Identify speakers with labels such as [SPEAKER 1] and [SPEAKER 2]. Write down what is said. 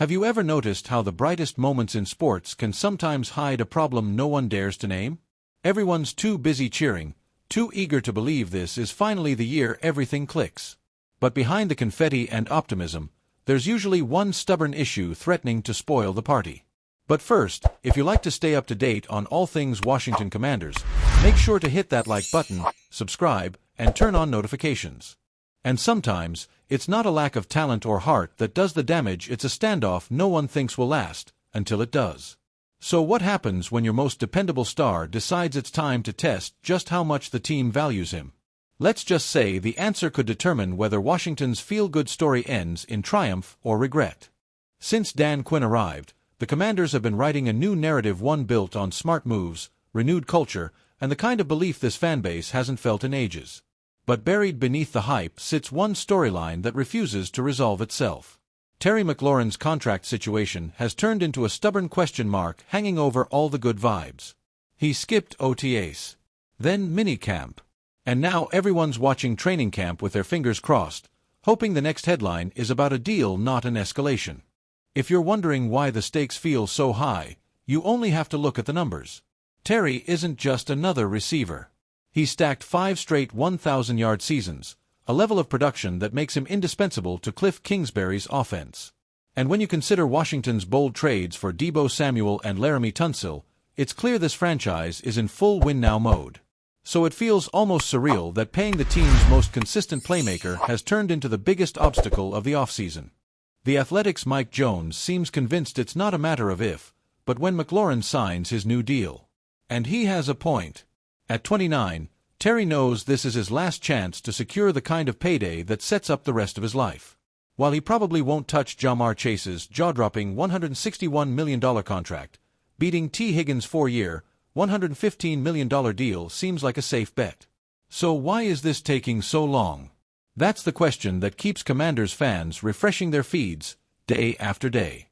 [SPEAKER 1] Have you ever noticed how the brightest moments in sports can sometimes hide a problem no one dares to name? Everyone's too busy cheering, too eager to believe this is finally the year everything clicks. But behind the confetti and optimism, there's usually one stubborn issue threatening to spoil the party. But first, if you like to stay up to date on all things Washington Commanders, make sure to hit that like button, subscribe, and turn on notifications. And sometimes, it's not a lack of talent or heart that does the damage, it's a standoff no one thinks will last, until it does. So what happens when your most dependable star decides it's time to test just how much the team values him? Let's just say the answer could determine whether Washington's feel-good story ends in triumph or regret. Since Dan Quinn arrived, the Commanders have been writing a new narrative, one built on smart moves, renewed culture, and the kind of belief this fanbase hasn't felt in ages. But buried beneath the hype sits one storyline that refuses to resolve itself. Terry Maclaurin's contract situation has turned into a stubborn question mark hanging over all the good vibes. He skipped OTAs, then minicamp, and now everyone's watching training camp with their fingers crossed, hoping the next headline is about a deal, not an escalation. If you're wondering why the stakes feel so high, you only have to look at the numbers. Terry isn't just another receiver. He stacked 5 straight 1,000-yard seasons, a level of production that makes him indispensable to Cliff Kingsbury's offense. And when you consider Washington's bold trades for Deebo Samuel and Laramie Tunsil, it's clear this franchise is in full win-now mode. So it feels almost surreal that paying the team's most consistent playmaker has turned into the biggest obstacle of the offseason. The Athletic's Mike Jones seems convinced it's not a matter of if, but when Maclaurin signs his new deal. And he has a point. At 29, Terry knows this is his last chance to secure the kind of payday that sets up the rest of his life. While he probably won't touch Jamar Chase's jaw-dropping $161 million contract, beating T. Higgins' 4-year, $115 million deal seems like a safe bet. So why is this taking so long? That's the question that keeps Commanders fans refreshing their feeds day after day.